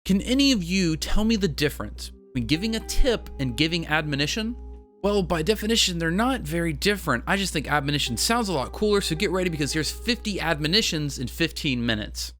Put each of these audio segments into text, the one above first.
Can any of you tell me the difference between giving a tip and giving admonition? Well, by definition, they're not very different. I just think admonition sounds a lot cooler, so get ready because here's 50 admonitions in 15 minutes.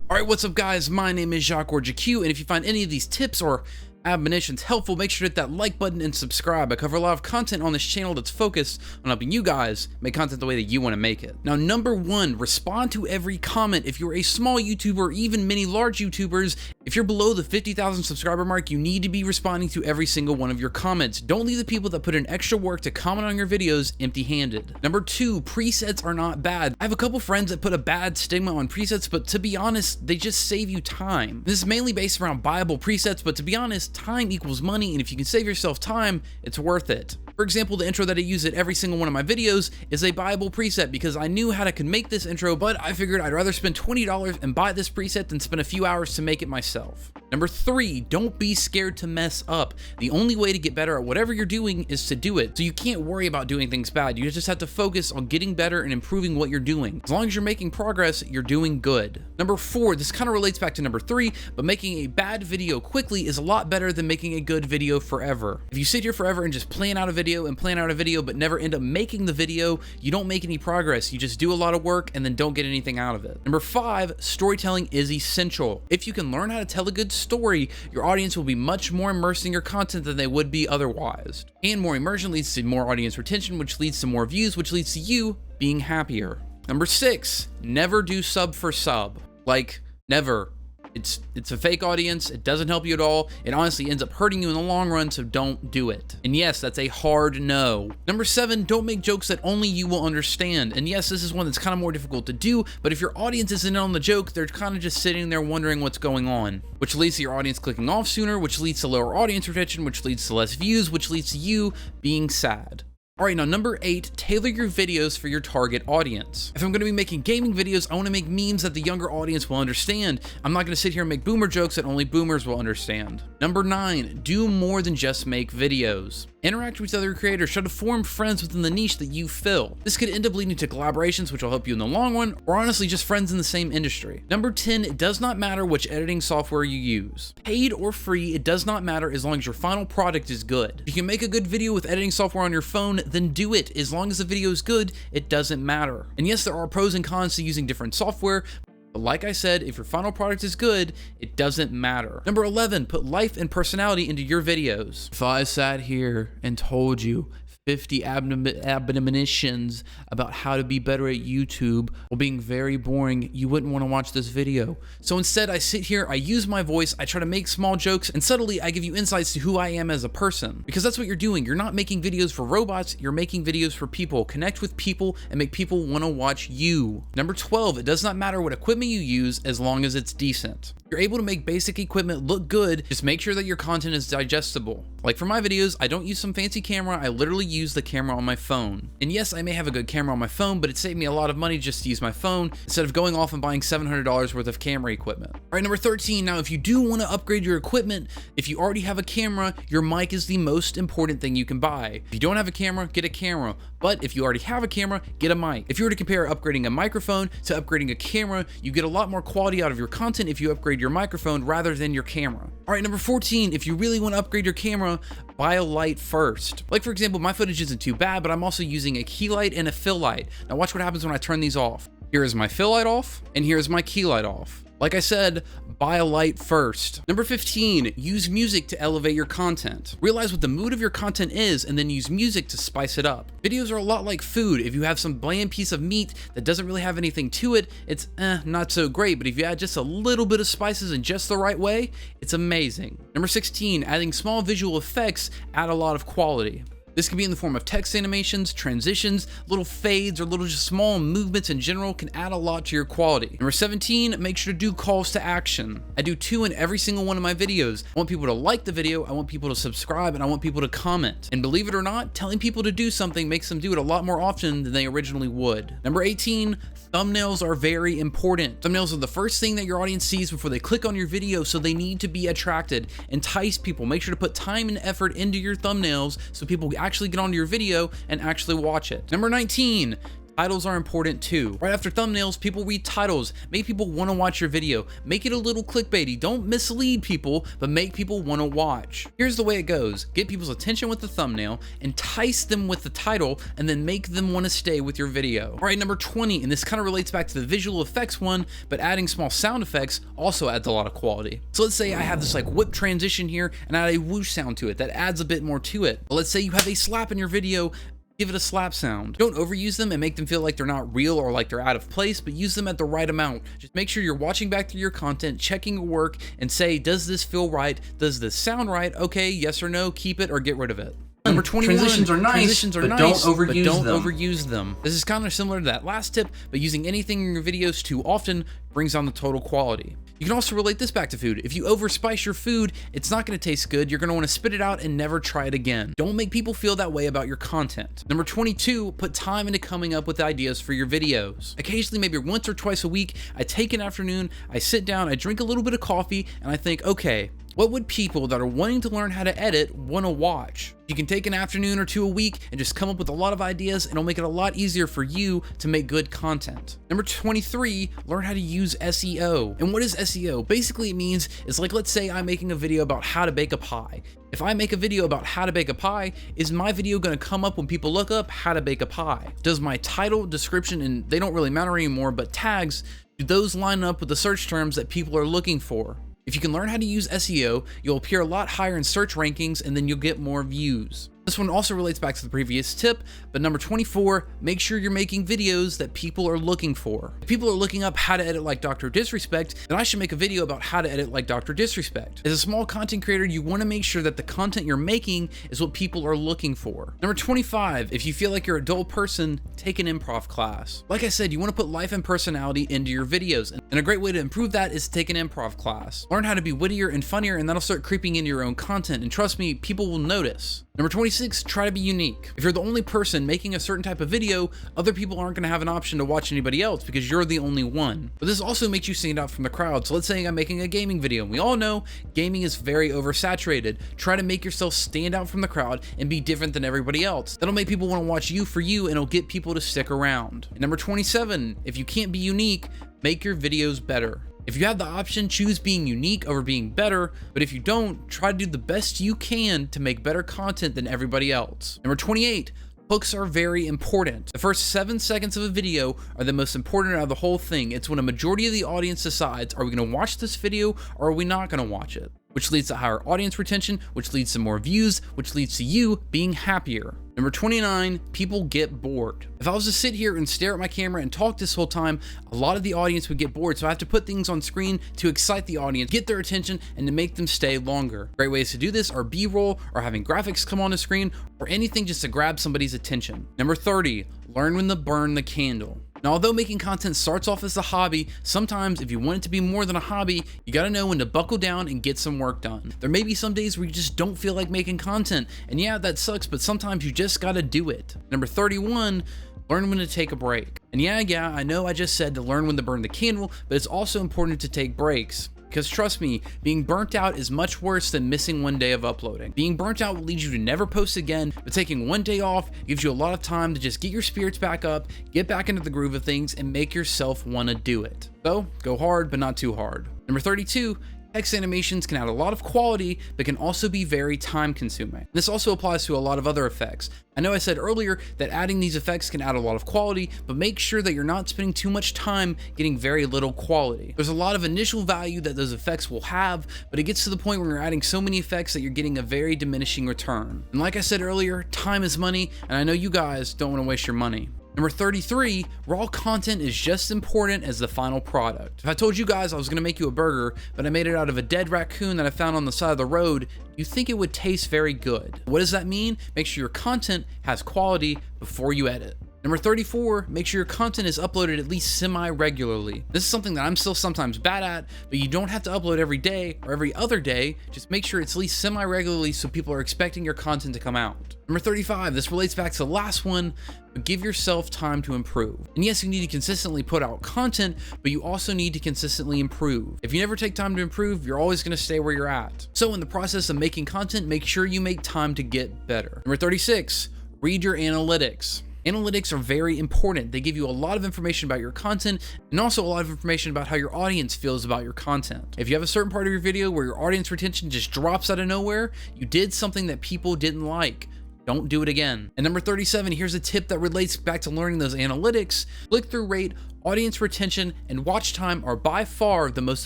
Alright, what's up guys? My name is JacQ or JacQ, and if you find any of these tips or admonitions helpful, make sure to hit that like button and subscribe. I cover a lot of content on this channel that's focused on helping you guys make content the way that you want to make it. Now, number one, respond to every comment. If you're a small YouTuber or even many large YouTubers, if you're below the 50,000 subscriber mark, you need to be responding to every single one of your comments. Don't leave the people that put in extra work to comment on your videos empty-handed. Number two, presets are not bad. I have a couple friends that put a bad stigma on presets, but to be honest, they just save you time. This is mainly based around buyable presets, but to be honest, time equals money, and if you can save yourself time, it's worth it. For example, the intro that I use at every single one of my videos is a buyable preset because I knew how I could make this intro, but I figured I'd rather spend $20 and buy this preset than spend a few hours to make it myself. Number three, don't be scared to mess up. The only way to get better at whatever you're doing is to do it. So you can't worry about doing things bad. You just have to focus on getting better and improving what you're doing. As long as you're making progress, you're doing good. Number four, this kind of relates back to number three, but making a bad video quickly is a lot better than making a good video forever. If you sit here forever and just plan out a video but never end up making the video, you don't make any progress. You just do a lot of work and then don't get anything out of it. Number five, storytelling is essential. If you can learn how to tell a good story, your audience will be much more immersed in your content than they would be otherwise. And more immersion leads to more audience retention, which leads to more views, which leads to you being happier. Number six, never do sub for sub. Like, never. It's a fake audience. It doesn't help you at all. It honestly ends up hurting you in the long run, so don't do it. And yes, that's a hard no. Number seven, don't make jokes that only you will understand. And yes, this is one that's kind of more difficult to do, but if your audience isn't in on the joke, they're kind of just sitting there wondering what's going on, which leads to your audience clicking off sooner, which leads to lower audience retention, which leads to less views, which leads to you being sad. All right, now number eight, tailor your videos for your target audience. If I'm gonna be making gaming videos, I wanna make memes that the younger audience will understand. I'm not gonna sit here and make boomer jokes that only boomers will understand. Number nine, do more than just make videos. Interact with other creators, try to form friends within the niche that you fill. This could end up leading to collaborations, which will help you in the long run, or honestly, just friends in the same industry. Number 10, it does not matter which editing software you use. Paid or free, it does not matter as long as your final product is good. If you can make a good video with editing software on your phone, then do it. As long as the video is good, it doesn't matter. And yes, there are pros and cons to using different software, but like I said, if your final product is good, it doesn't matter. Number 11, put life and personality into your videos. If I sat here and told you 50 admonitions about how to be better at YouTube while being very boring, you wouldn't want to watch this video. So instead, I sit here, I use my voice, I try to make small jokes, and subtly I give you insights to who I am as a person. Because that's what you're doing. You're not making videos for robots, you're making videos for people. Connect with people and make people want to watch you. Number 12, it does not matter what equipment you use as long as it's decent. You're able to make basic equipment look good, just make sure that your content is digestible. Like for my videos, I don't use some fancy camera, I literally use the camera on my phone. And yes, I may have a good camera on my phone, but it saved me a lot of money just to use my phone instead of going off and buying $700 worth of camera equipment. All right, number 13, now if you do want to upgrade your equipment, if you already have a camera, your mic is the most important thing you can buy. If you don't have a camera, get a camera. But if you already have a camera, get a mic. If you were to compare upgrading a microphone to upgrading a camera, you get a lot more quality out of your content if you upgrade your microphone rather than your camera. All right, number 14, if you really want to upgrade your camera, buy a light first. Like for example, my footage isn't too bad, but I'm also using a key light and a fill light. Now watch what happens when I turn these off. Here is my fill light off, and here's my key light off. Like I said, buy a light first. Number 15, use music to elevate your content. Realize what the mood of your content is and then use music to spice it up. Videos are a lot like food. If you have some bland piece of meat that doesn't really have anything to it, it's not so great. But if you add just a little bit of spices in just the right way, it's amazing. Number 16, adding small visual effects add a lot of quality. This can be in the form of text animations, transitions, little fades, or little just small movements in general can add a lot to your quality. Number 17, make sure to do calls to action. I do 2 in every single one of my videos. I want people to like the video, I want people to subscribe, and I want people to comment. And believe it or not, telling people to do something makes them do it a lot more often than they originally would. Number 18, thumbnails are very important. Thumbnails are the first thing that your audience sees before they click on your video, so they need to be attracted. Entice people. Make sure to put time and effort into your thumbnails so people actually get onto your video and actually watch it. Number 19, Titles are important too. Right after thumbnails, people read titles. Make people want to watch your video. Make it a little clickbaity. Don't mislead people, but make people want to watch. Here's the way it goes. Get people's attention with the thumbnail, entice them with the title, and then make them want to stay with your video. All right, number 20, and this kind of relates back to the visual effects one, but adding small sound effects also adds a lot of quality. So let's say I have this like whip transition here and add a whoosh sound to it. That adds a bit more to it. But let's say you have a slap in your video, give it a slap sound. Don't overuse them and make them feel like they're not real or like they're out of place, but use them at the right amount. Just make sure you're watching back through your content, checking your work, and say, does this feel right? Does this sound right? Okay, yes or no, keep it or get rid of it. Number 21, transitions are nice, but don't overuse them. This is kind of similar to that last tip, but using anything in your videos too often brings down the total quality. You can also relate this back to food. If you overspice your food, it's not going to taste good. You're going to want to spit it out and never try it again. Don't make people feel that way about your content. Number 22, put time into coming up with ideas for your videos. Occasionally, maybe once or twice a week, I take an afternoon, I sit down, I drink a little bit of coffee, and I think, okay, what would people that are wanting to learn how to edit want to watch? You can take an afternoon or two a week and just come up with a lot of ideas, and it'll make it a lot easier for you to make good content. Number 23, learn how to use SEO. And what is SEO? Basically, it means it's like, let's say I'm making a video about how to bake a pie. If I make a video about how to bake a pie, is my video going to come up when people look up how to bake a pie? Does my title, description, and they don't really matter anymore, but tags, do those line up with the search terms that people are looking for? If you can learn how to use SEO, you'll appear a lot higher in search rankings and then you'll get more views. This one also relates back to the previous tip, but number 24, make sure you're making videos that people are looking for. If people are looking up how to edit like Dr. Disrespect, then I should make a video about how to edit like Dr. Disrespect. As a small content creator, you want to make sure that the content you're making is what people are looking for. Number 25, if you feel like you're a dull person, take an improv class. Like I said, you want to put life and personality into your videos, and a great way to improve that is to take an improv class. Learn how to be wittier and funnier, and that'll start creeping into your own content, and trust me, people will notice. Number 26, try to be unique. If you're the only person making a certain type of video, other people aren't going to have an option to watch anybody else because you're the only one. But this also makes you stand out from the crowd. So let's say I'm making a gaming video, and we all know gaming is very oversaturated. Try to make yourself stand out from the crowd and be different than everybody else. That'll make people want to watch you for you, and it'll get people to stick around. And number 27, if you can't be unique, make your videos better. If you have the option, choose being unique over being better, but if you don't, try to do the best you can to make better content than everybody else. Number 28, hooks are very important. The first 7 seconds of a video are the most important out of the whole thing. It's when a majority of the audience decides, are we going to watch this video or are we not going to watch it? Which leads to higher audience retention, which leads to more views, which leads to you being happier. Number 29, people get bored. If I was to sit here and stare at my camera and talk this whole time, a lot of the audience would get bored. So I have to put things on screen to excite the audience, get their attention, and to make them stay longer. Great ways to do this are B-roll or having graphics come on the screen or anything just to grab somebody's attention. Number 30, learn when to burn the candle. Now, although making content starts off as a hobby, sometimes if you want it to be more than a hobby, you gotta know when to buckle down and get some work done. There may be some days where you just don't feel like making content, and yeah, that sucks, but sometimes you just gotta do it. Number 31, learn when to take a break. And yeah, I know I just said to learn when to burn the candle, but it's also important to take breaks. Because trust me, being burnt out is much worse than missing one day of uploading. Being burnt out will lead you to never post again, but taking one day off gives you a lot of time to just get your spirits back up, get back into the groove of things, and make yourself want to do it. So, go hard, but not too hard. Number 32, text animations can add a lot of quality, but can also be very time consuming. This also applies to a lot of other effects. I know I said earlier that adding these effects can add a lot of quality, but make sure that you're not spending too much time getting very little quality. There's a lot of initial value that those effects will have, but it gets to the point where you're adding so many effects that you're getting a very diminishing return. And like I said earlier, time is money, and I know you guys don't want to waste your money. Number 33, raw content is just important as the final product. If I told you guys I was going to make you a burger, but I made it out of a dead raccoon that I found on the side of the road, you think it would taste very good. What does that mean? Make sure your content has quality before you edit. Number 34, make sure your content is uploaded at least semi-regularly. This is something that I'm still sometimes bad at, but you don't have to upload every day or every other day. Just make sure it's at least semi-regularly so people are expecting your content to come out. Number 35, this relates back to the last one, but give yourself time to improve. And yes, you need to consistently put out content, but you also need to consistently improve. If you never take time to improve, you're always going to stay where you're at. So in the process of making content, make sure you make time to get better. Number 36, read your analytics. Analytics are very important. They give you a lot of information about your content and also a lot of information about how your audience feels about your content. If you have a certain part of your video where your audience retention just drops out of nowhere, you did something that people didn't like. Don't do it again. And number 37, here's a tip that relates back to learning those analytics. Click-through rate, audience retention, and watch time are by far the most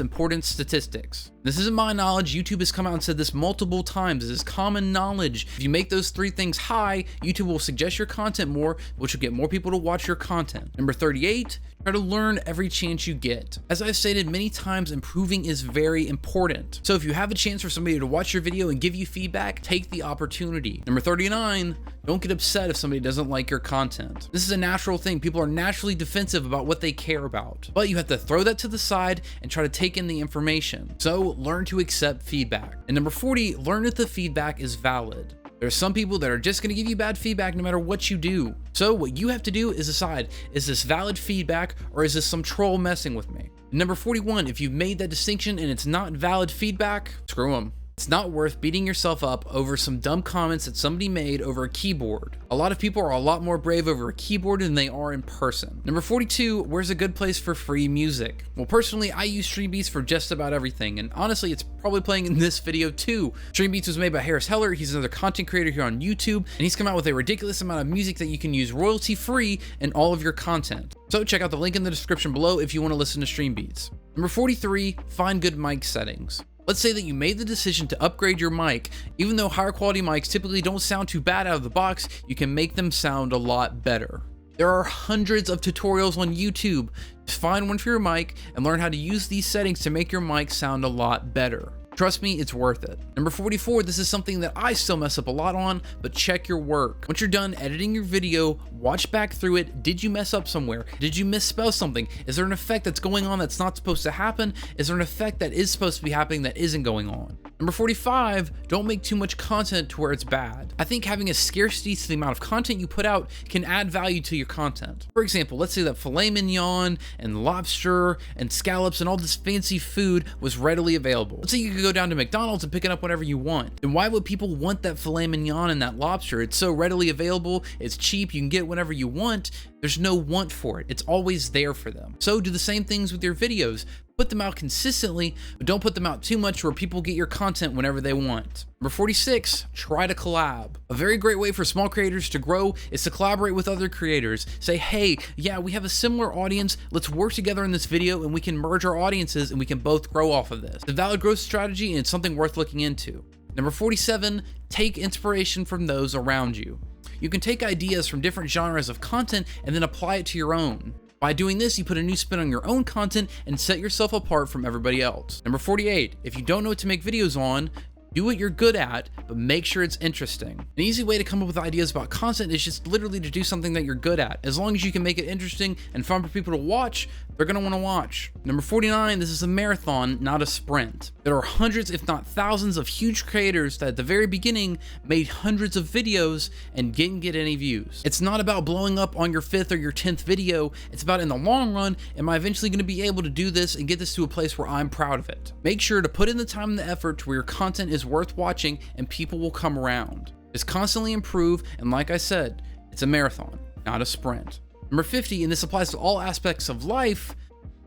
important statistics. This isn't my knowledge. YouTube has come out and said this multiple times. This is common knowledge. If you make those three things high, YouTube will suggest your content more, which will get more people to watch your content. Number 38, try to learn every chance you get. As I've stated many times, improving is very important. So if you have a chance for somebody to watch your video and give you feedback, take the opportunity. Number 39, don't get upset if somebody doesn't like your content. This is a natural thing. People are naturally defensive about what they care about, but you have to throw that to the side and try to take in the information. So learn to accept feedback. And number 40, learn if the feedback is valid. There are some people that are just going to give you bad feedback no matter what you do. So what you have to do is decide, is this valid feedback or is this some troll messing with me? And number 41, if you've made that distinction and it's not valid feedback, screw them. It's not worth beating yourself up over some dumb comments that somebody made over a keyboard. A lot of people are a lot more brave over a keyboard than they are in person. Number 42, where's a good place for free music? Well, personally, I use Streambeats for just about everything, and honestly, it's probably playing in this video too. Streambeats was made by Harris Heller. He's another content creator here on YouTube, and he's come out with a ridiculous amount of music that you can use royalty-free in all of your content. So check out the link in the description below if you want to listen to Streambeats. Number 43, find good mic settings. Let's say that you made the decision to upgrade your mic. Even though higher quality mics typically don't sound too bad out of the box, you can make them sound a lot better. There are hundreds of tutorials on YouTube. Just find one for your mic and learn how to use these settings to make your mic sound a lot better. Trust me, it's worth it. Number 44, this is something that I still mess up a lot on, but check your work. Once you're done editing your video, watch back through it. Did you mess up somewhere? Did you misspell something? Is there an effect that's going on that's not supposed to happen? Is there an effect that is supposed to be happening that isn't going on? Number 45, don't make too much content to where it's bad. I think having a scarcity to the amount of content you put out can add value to your content. For example, let's say that filet mignon and lobster and scallops and all this fancy food was readily available. Let's say you could go down to McDonald's and pick it up whenever you want. Then why would people want that filet mignon and that lobster? It's so readily available, it's cheap, you can get it whenever you want. There's no want for it. It's always there for them. So do the same things with your videos. Put them out consistently, but don't put them out too much where people get your content whenever they want. Number 46, try to collab. A very great way for small creators to grow is to collaborate with other creators. Say, hey, yeah, we have a similar audience. Let's work together in this video and we can merge our audiences and we can both grow off of this. It's a valid growth strategy and it's something worth looking into. Number 47, take inspiration from those around you. You can take ideas from different genres of content and then apply it to your own. By doing this, you put a new spin on your own content and set yourself apart from everybody else. Number 48, if you don't know what to make videos on, do what you're good at, but make sure it's interesting. An easy way to come up with ideas about content is just literally to do something that you're good at. As long as you can make it interesting and fun for people to watch, they're gonna wanna watch. Number 49, this is a marathon, not a sprint. There are hundreds, if not thousands, of huge creators that at the very beginning made hundreds of videos and didn't get any views. It's not about blowing up on your 5th or your 10th video. It's about, in the long run, am I eventually gonna be able to do this and get this to a place where I'm proud of it? Make sure to put in the time and the effort to where your content is worth watching and people will come around. Just constantly improve, and like I said, it's a marathon, not a sprint. Number 50, and this applies to all aspects of life,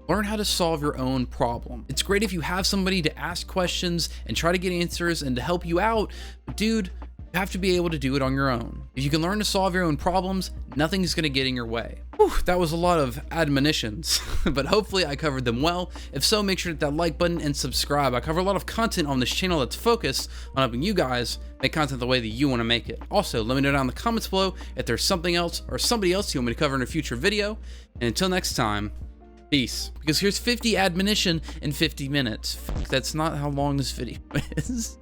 learn how to solve your own problem. It's great if you have somebody to ask questions and try to get answers and to help you out, but dude, you have to be able to do it on your own. If you can learn to solve your own problems, nothing's gonna get in your way. Whew, that was a lot of admonitions, but hopefully I covered them well. If so, make sure to hit that like button and subscribe. I cover a lot of content on this channel that's focused on helping you guys make content the way that you want to make it. Also, let me know down in the comments below if there's something else or somebody else you want me to cover in a future video. And until next time, peace. Because here's 50 admonition in 50 minutes. That's not how long this video is.